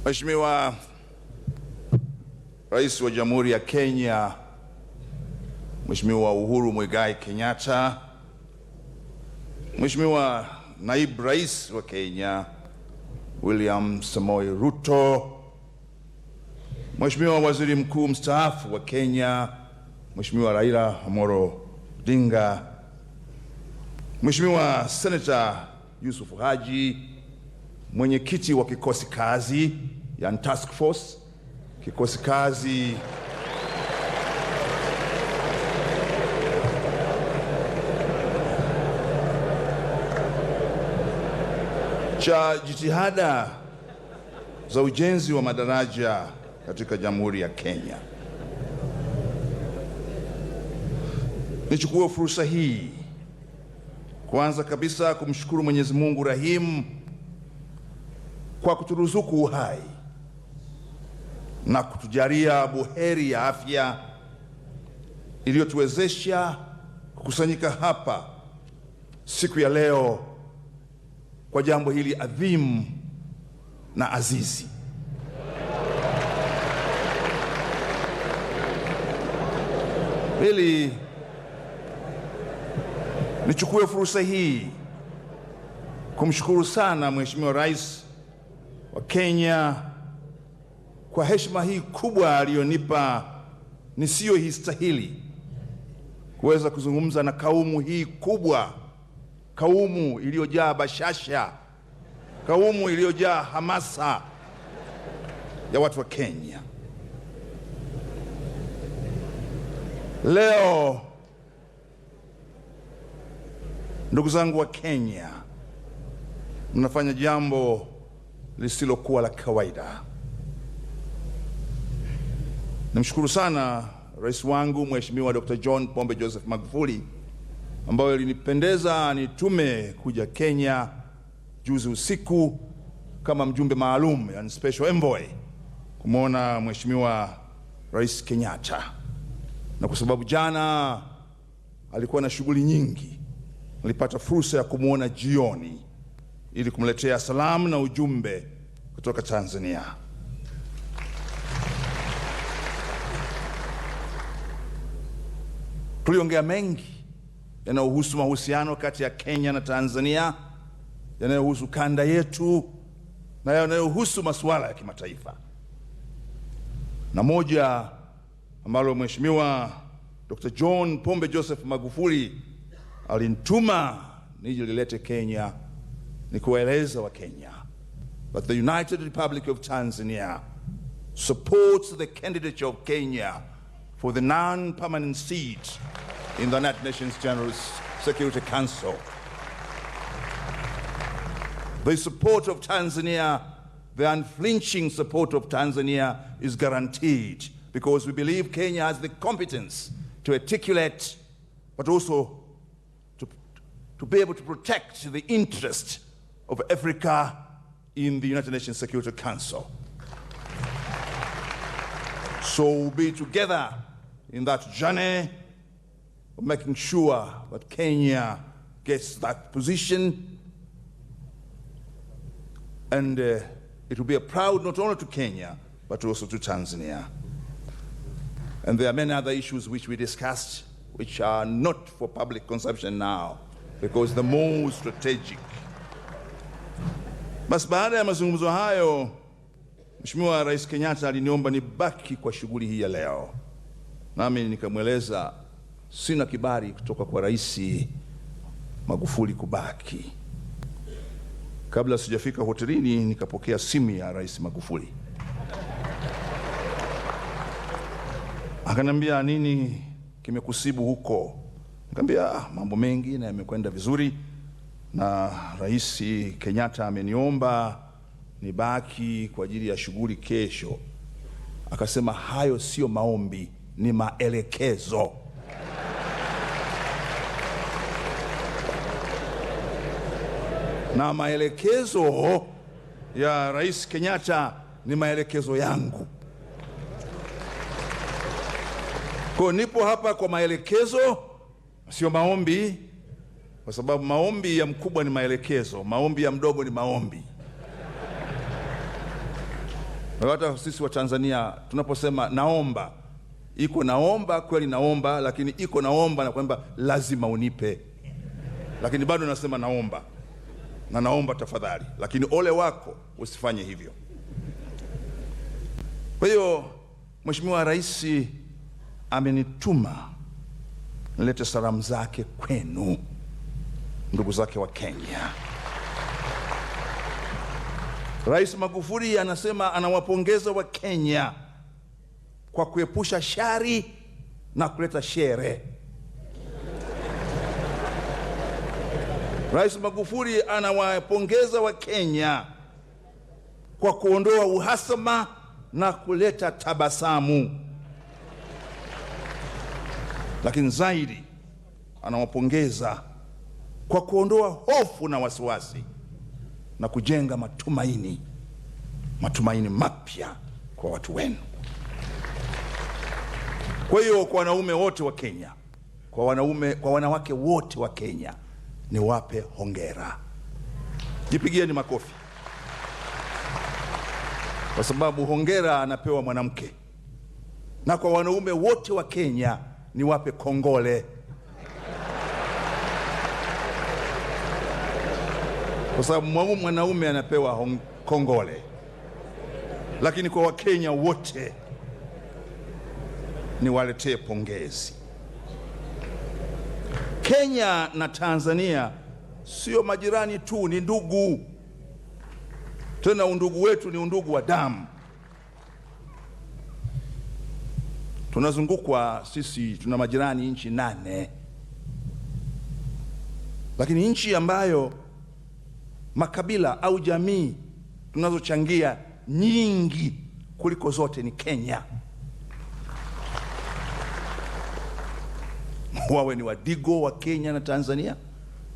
Mheshimiwa Rais wa Jamhuri ya Kenya, Mheshimiwa Uhuru Muigai Kenyatta, Mheshimiwa Naibu Rais wa Kenya William Samoei Ruto, Mheshimiwa Waziri Mkuu mstaafu wa Kenya Mheshimiwa Raila Amolo Odinga, Mheshimiwa Senator Yusuf Haji, mwenyekiti wa kikosi kazi ya task force, kikosi kazi cha jitihada za ujenzi wa madaraja katika Jamhuri ya Kenya. Nichukue fursa hii kwanza kabisa kumshukuru Mwenyezi Mungu Rahim kwa kuturuzuku uhai na kutujalia buheri ya afya iliyotuwezesha kukusanyika hapa siku ya leo kwa jambo hili adhimu na azizi. Pili, nichukue fursa hii kumshukuru sana Mheshimiwa Rais wa Kenya kwa heshima hii kubwa aliyonipa nisiyoistahili kuweza kuzungumza na kaumu hii kubwa, kaumu iliyojaa bashasha, kaumu iliyojaa hamasa ya watu wa Kenya. Leo ndugu zangu wa Kenya, mnafanya jambo lisilokuwa la kawaida. Namshukuru sana rais wangu Mheshimiwa Dr. John Pombe Joseph Magufuli ambaye alinipendeza nitume kuja Kenya juzi usiku kama mjumbe maalum, yani special envoy, kumwona Mheshimiwa Rais Kenyatta. Na kwa sababu jana alikuwa na shughuli nyingi, nilipata fursa ya kumwona jioni ili kumletea salamu na ujumbe kutoka Tanzania. Tuliongea mengi yanayohusu mahusiano kati ya Kenya na Tanzania, yanayohusu kanda yetu na yanayohusu masuala ya kimataifa. Na moja ambalo Mheshimiwa Dr. John Pombe Joseph Magufuli alinituma nije lilete Kenya ni kueleza wa Kenya that the United Republic of Tanzania supports the candidature of Kenya for the non-permanent seat in the United Nations General Security Council. The support of Tanzania, the unflinching support of Tanzania is guaranteed because we believe Kenya has the competence to articulate, but also to be able to protect the interest of Africa in the United Nations Security Council. So we'll be together in that journey of making sure that Kenya gets that position, and it will be a proud not only to Kenya but also to Tanzania. And there are many other issues which we discussed which are not for public consumption now because the more strategic. Basi baada ya mazungumzo hayo, Mheshimiwa Rais Kenyatta aliniomba nibaki kwa shughuli hii ya leo. Nami nikamweleza sina kibali kutoka kwa Rais Magufuli kubaki. Kabla sijafika hotelini nikapokea simu ya Rais Magufuli. Akaniambia, nini kimekusibu huko? Nikamwambia mambo mengi na yamekwenda vizuri, na Rais Kenyatta ameniomba nibaki kwa ajili ya shughuli kesho. Akasema hayo sio maombi, ni maelekezo. Na maelekezo ya Rais Kenyatta ni maelekezo yangu. Kwa nipo hapa kwa maelekezo, sio maombi, kwa sababu maombi ya mkubwa ni maelekezo, maombi ya mdogo ni maombi. Hata sisi wa Tanzania tunaposema naomba, iko naomba kweli naomba, lakini iko naomba na kwamba lazima unipe, lakini bado nasema naomba na naomba tafadhali, lakini ole wako usifanye hivyo. Kwa hiyo Mheshimiwa Rais amenituma nilete salamu zake kwenu ndugu zake wa Kenya. Rais Magufuli anasema anawapongeza wa Kenya kwa kuepusha shari na kuleta shere. Rais Magufuli anawapongeza wa Kenya kwa kuondoa uhasama na kuleta tabasamu. Lakini zaidi anawapongeza kwa kuondoa hofu na wasiwasi na kujenga matumaini mapya kwa watu wenu. Kwa hiyo kwa wanaume wote wa Kenya, kwa wanawake wote wa Kenya, niwape hongera. Jipigieni makofi, kwa sababu hongera anapewa mwanamke. Na kwa wanaume wote wa Kenya niwape kongole, kwa sababu mwanaume anapewa kongole. Lakini kwa Wakenya wote niwaletee pongezi. Kenya na Tanzania sio majirani tu, ni ndugu. Tena undugu wetu ni undugu wa damu. Tunazungukwa sisi, tuna majirani nchi 8, lakini nchi ambayo makabila au jamii tunazochangia nyingi kuliko zote ni Kenya. Wawe ni Wadigo wa Kenya na Tanzania,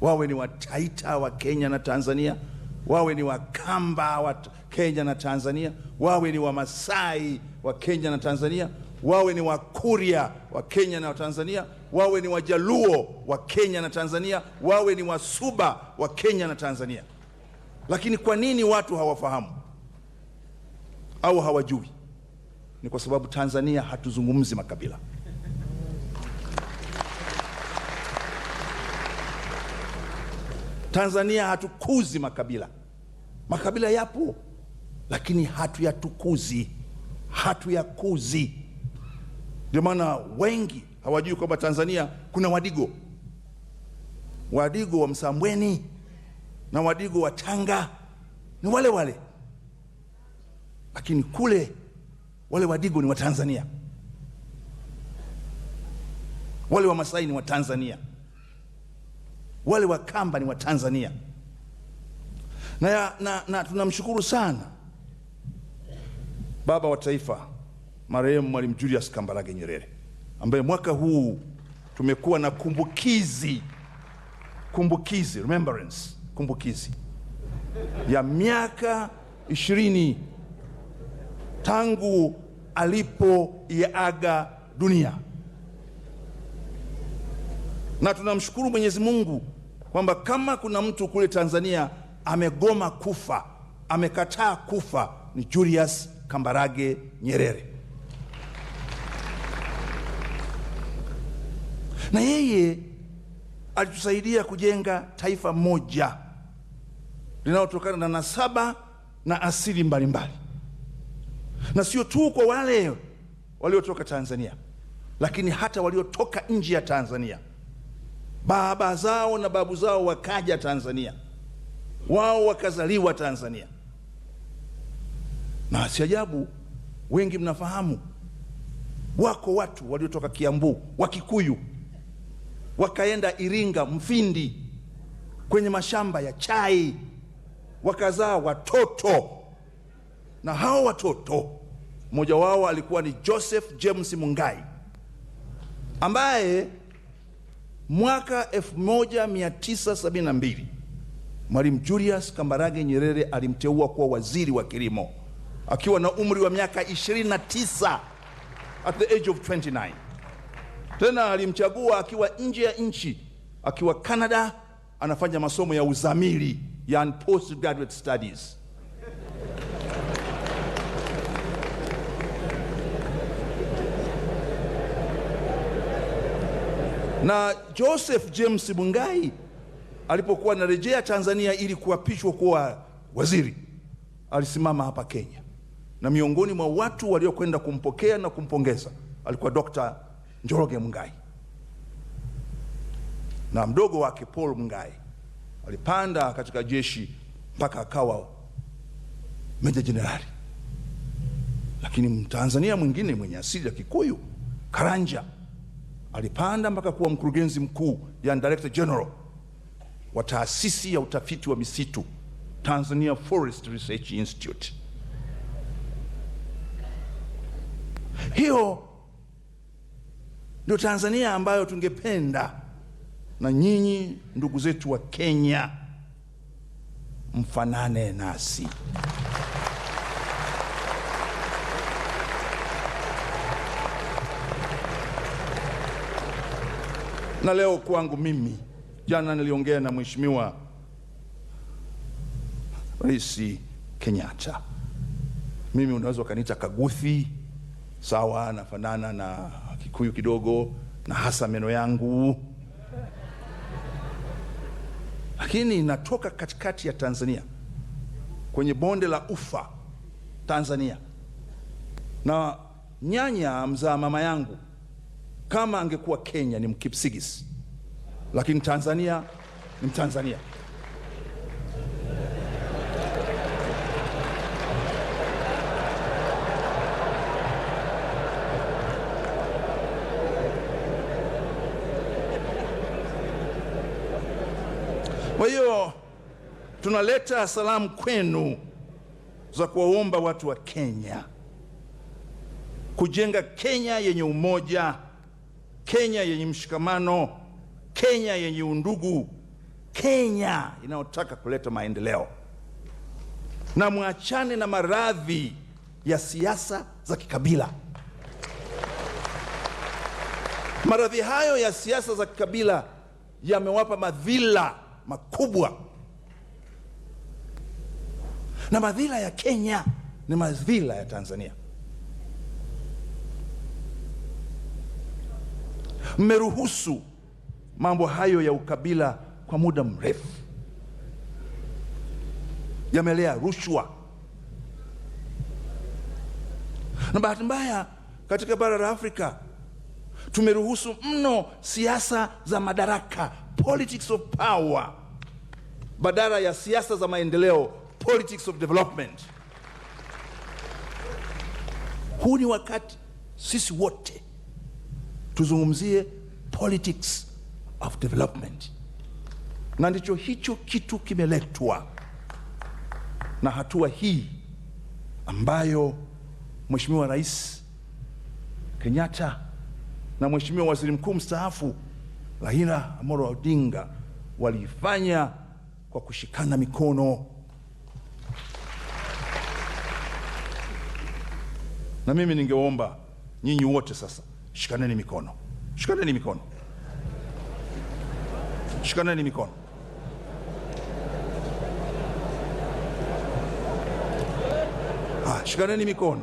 wawe ni Wataita wa Kenya na Tanzania, wawe ni Wakamba wa Kenya na Tanzania, wawe ni Wamasai wa Kenya na Tanzania, wawe ni Wakuria wa Kenya na Tanzania, wawe ni Wajaluo wa Kenya na Tanzania, wawe ni Wasuba wa Kenya na Tanzania. Lakini kwa nini watu hawafahamu au hawajui? Ni kwa sababu Tanzania hatuzungumzi makabila. Tanzania hatukuzi makabila. Makabila yapo, lakini hatuyakuzi. Ndio maana wengi hawajui kwamba Tanzania kuna Wadigo wa Msambweni na Wadigo wa Tanga ni wale wale, lakini kule wale Wadigo ni wa Tanzania, wale wa Masai ni wa Tanzania, wale wa Kamba ni wa Tanzania. Na tunamshukuru sana baba wa taifa marehemu Mwalimu Julius Kambarage Nyerere, ambaye mwaka huu tumekuwa na kumbukizi ya miaka 20 tangu alipoiaga dunia. Na tunamshukuru Mwenyezi Mungu kwamba kama kuna mtu kule Tanzania amegoma kufa, amekataa kufa, ni Julius Kambarage Nyerere. Na yeye alitusaidia kujenga taifa moja linalotokana na nasaba na asili mbalimbali, na sio tu kwa wale waliotoka Tanzania, lakini hata waliotoka nje ya Tanzania. Baba zao na babu zao wakaja Tanzania, wao wakazaliwa Tanzania. Na si ajabu wengi mnafahamu, wako watu waliotoka Kiambu, Wakikuyu, wakaenda Iringa, Mfindi, kwenye mashamba ya chai, wakazaa watoto. Na hao watoto, mmoja wao alikuwa ni Joseph James Mungai, ambaye mwaka 1972 Mwalimu Julius Kambarage Nyerere alimteua kuwa waziri wa kilimo akiwa na umri wa miaka 29, at the age of 29. Tena alimchagua akiwa nje ya nchi, akiwa Canada, anafanya masomo ya uzamili, yani postgraduate studies. Na Joseph James Mungai alipokuwa anarejea Tanzania ili kuapishwa kuwa waziri, alisimama hapa Kenya, na miongoni mwa watu waliokwenda kumpokea na kumpongeza alikuwa Dr. Njoroge Mungai, na mdogo wake Paul Mungai alipanda katika jeshi mpaka akawa meja jenerali. Lakini Mtanzania mwingine mwenye asili ya Kikuyu, Karanja, alipanda mpaka kuwa mkurugenzi mkuu, yani director general wa taasisi ya utafiti wa misitu, Tanzania Forest Research Institute. Hiyo ndio Tanzania ambayo tungependa na nyinyi ndugu zetu wa Kenya mfanane nasi. Na leo kwangu mimi, jana niliongea na Mheshimiwa Rais Kenyatta. Mimi unaweza ukaniita Kaguthi, sawa, nafanana na Kikuyu kidogo, na hasa meno yangu, lakini natoka katikati ya Tanzania, kwenye bonde la Ufa Tanzania, na nyanya mzaa mama yangu kama angekuwa Kenya ni Mkipsigis, lakini Tanzania ni Mtanzania. Kwa hiyo tunaleta salamu kwenu za kuwaomba watu wa Kenya kujenga Kenya yenye umoja, Kenya yenye mshikamano, Kenya yenye undugu, Kenya inayotaka kuleta maendeleo. Na mwachane na maradhi ya siasa za kikabila. Maradhi hayo ya siasa za kikabila yamewapa madhila makubwa, na madhila ya Kenya ni madhila ya Tanzania. Mmeruhusu mambo hayo ya ukabila kwa muda mrefu, yamelea rushwa, na bahati mbaya katika bara la Afrika tumeruhusu mno siasa za madaraka, politics of power, badala ya siasa za maendeleo, politics of development. Huu ni wakati sisi wote tuzungumzie politics of development, na ndicho hicho kitu kimeletwa na hatua hii ambayo Mheshimiwa Rais Kenyatta na Mheshimiwa Waziri Mkuu mstaafu Raila Amolo Odinga walifanya kwa kushikana mikono. Na mimi ningeomba nyinyi wote sasa, shikaneni mikono, shikaneni mikono, shikaneni mikono. Shikaneni mikono,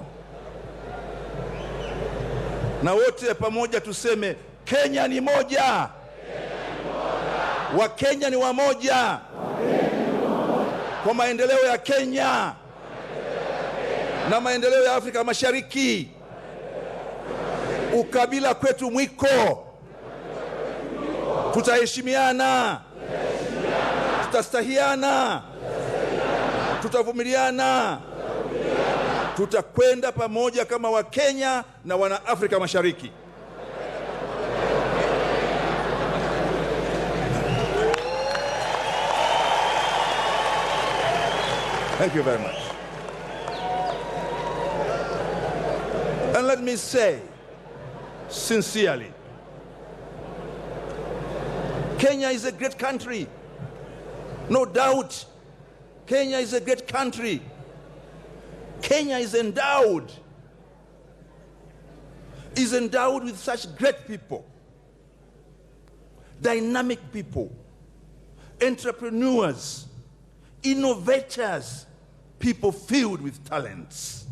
na wote pamoja tuseme Kenya ni moja. Wakenya ni wamoja kwa maendeleo ya Kenya na maendeleo ya Afrika Mashariki. Ukabila kwetu mwiko, tutaheshimiana, tutastahiana, tutavumiliana, tutakwenda pamoja kama Wakenya na wana Afrika Mashariki. Thank you very much. And let me say sincerely, Kenya is a great country. No doubt, Kenya is a great country. Kenya is endowed with such great people, dynamic people, entrepreneurs, innovators, people filled with talents.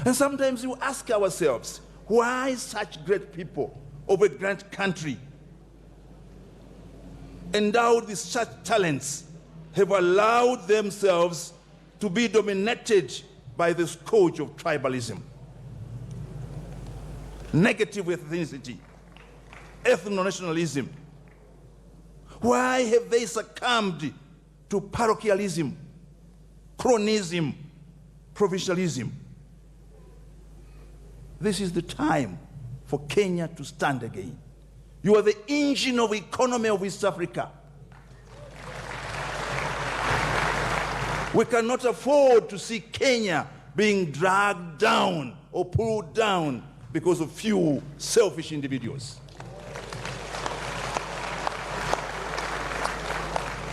And sometimes we ask ourselves, why such great people of a great country endowed with such talents have allowed themselves to be dominated by the scourge of tribalism, negative ethnicity, ethno-nationalism. Why have they succumbed to parochialism, cronism, provincialism? This is the time for Kenya to stand again. You are the engine of the economy of East Africa. We cannot afford to see Kenya being dragged down or pulled down because of few selfish individuals.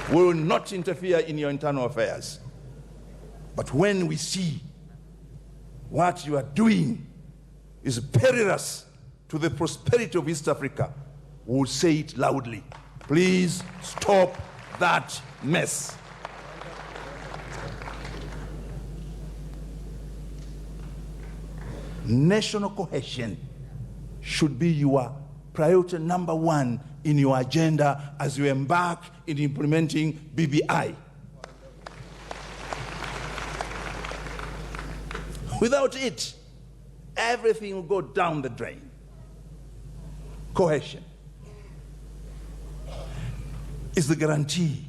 We will not interfere in your internal affairs. But when we see what you are doing is perilous to the prosperity of East Africa, we will say it loudly. Please stop that mess. National cohesion should be your priority number one in your agenda as you embark in implementing BBI. Without it, everything will go down the drain. Cohesion is the guarantee.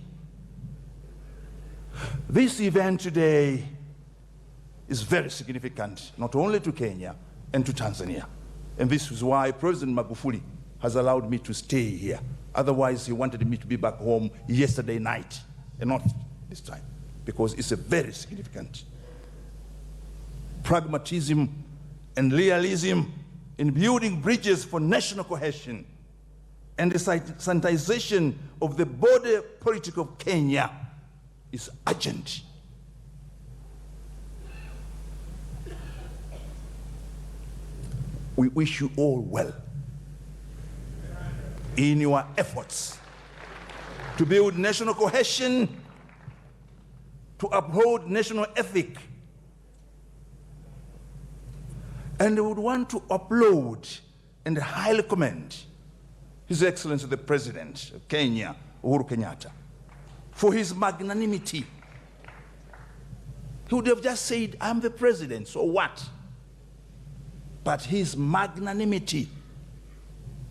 This event today is very significant, not only to Kenya and to Tanzania. And this is why President Magufuli has allowed me to stay here. Otherwise, he wanted me to be back home yesterday night, and not this time, because it's a very significant. Pragmatism and realism in building bridges for national cohesion and the sanitization of the border politics of Kenya is urgent. We wish you all well in your efforts to build national cohesion, to uphold national ethic. And I would want to applaud and highly commend His Excellency the President of Kenya, Uhuru Kenyatta, for his magnanimity. He would have just said, I'm the president, so what? But his magnanimity,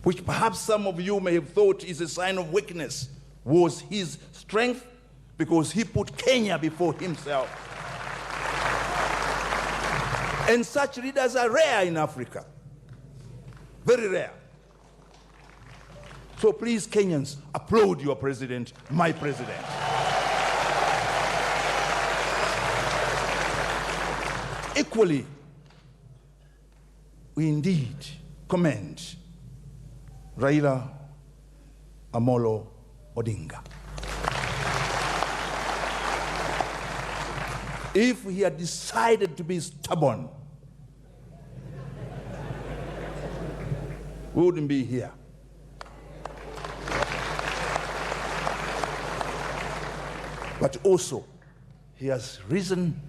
which perhaps some of you may have thought is a sign of weakness, was his strength, because he put Kenya before himself. And such leaders are rare in Africa, very rare. So please, Kenyans, applaud your president, my president. Equally, we indeed commend Raila Amolo Odinga. If he had decided to be stubborn, we wouldn't be here. But also, he has risen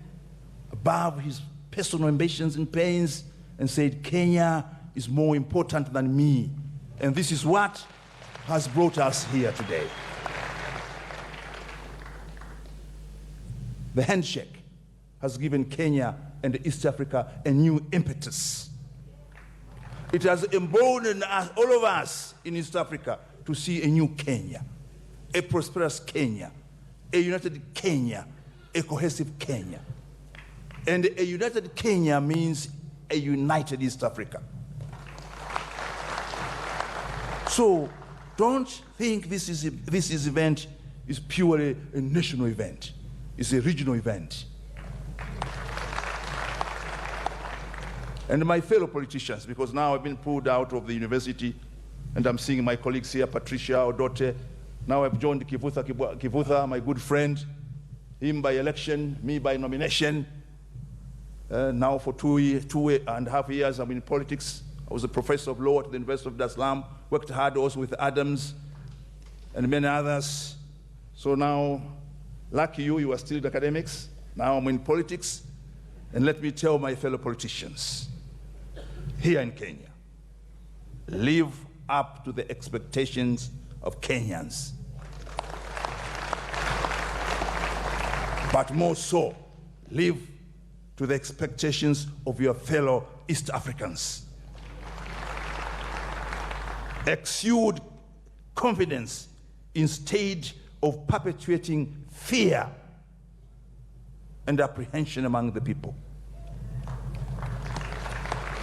above his personal ambitions and pains and said, Kenya is more important than me. And this is what has brought us here today. The handshake has given Kenya and East Africa a new impetus. It has emboldened us, all of us in East Africa, to see a new Kenya, a prosperous Kenya, a united Kenya, a cohesive Kenya. And a united Kenya means a united East Africa. So don't think this event is purely a national event. It's a regional event. And my fellow politicians, because now I've been pulled out of the university and I'm seeing my colleagues here, Patricia Odote. Now I've joined Kivutha, my good friend, him by election, me by nomination. Now for 2.5 years I'm in politics. I was a professor of law at the University of Dar es Salaam, worked hard also with Adams and many others. So now, lucky you are still in academics. Now I'm in politics. And let me tell my fellow politicians here in Kenya, live up to the expectations of Kenyans. but more so, live to the expectations of your fellow East Africans. Exude confidence instead of perpetuating fear and apprehension among the people.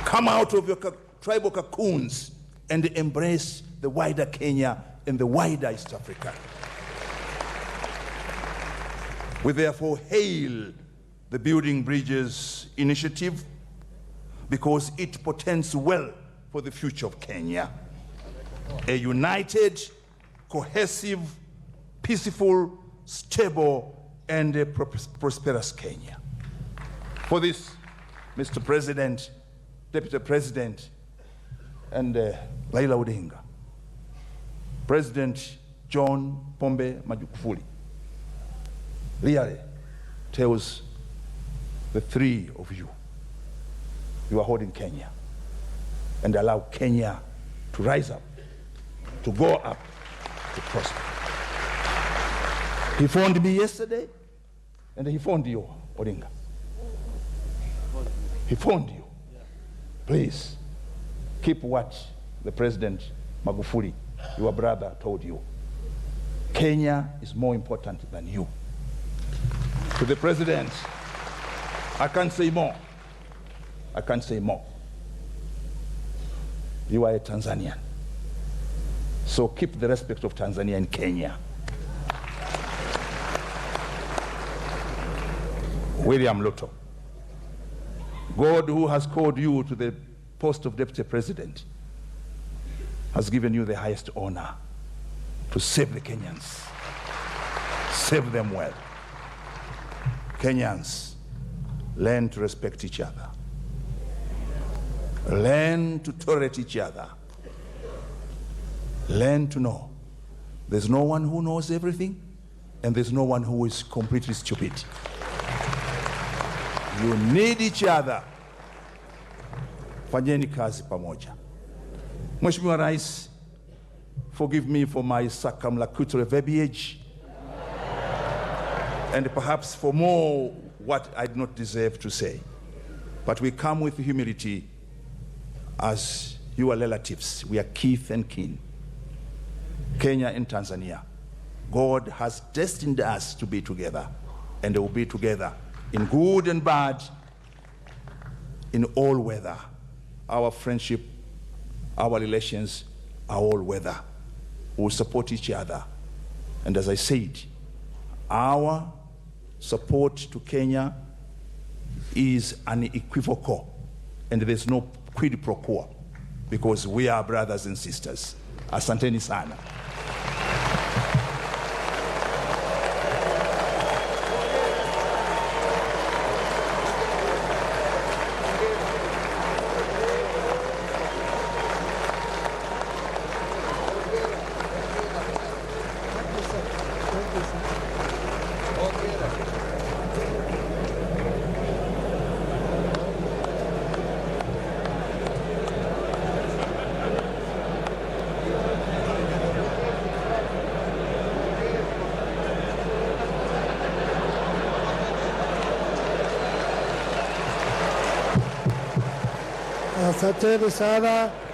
Come out of your tribal cocoons and embrace the wider Kenya and the wider East Africa. We therefore hail the Building Bridges initiative because it portends well for the future of Kenya. A united, cohesive, peaceful, stable, and a prosperous Kenya. For this, Mr. President, Deputy President, and Raila Odinga, President John Pombe Magufuli really tells the three of you, you are holding Kenya and allow Kenya to rise up, to go up, to prosper. He phoned me yesterday, and he phoned you, Odinga. He phoned you. Please, keep what the President Magufuli, your brother, told you. Kenya is more important than you. To the President, I can't say more. I can't say more. You are a Tanzanian. So keep the respect of Tanzania and Kenya. William Ruto, God, who has called you to the post of Deputy President, has given you the highest honor to save the Kenyans. Save them well. Kenyans, learn to respect each other. Learn to tolerate each other. Learn to know there's no one who knows everything, and there's no one who is completely stupid. You need each other. Fanyeni kazi pamoja. Mheshimiwa Rais, forgive me for my circumlocutory verbiage, and perhaps for more what I do not deserve to say. But we come with humility as your relatives. We are kith and kin. Kenya and Tanzania, God has destined us to be together, and they will be together in good and bad, in all weather. Our friendship, our relations are all weather. We will support each other. And as I said, our support to Kenya is unequivocal, and there's no quid pro quo, because we are brothers and sisters. Asanteni sana. Asanteni sana.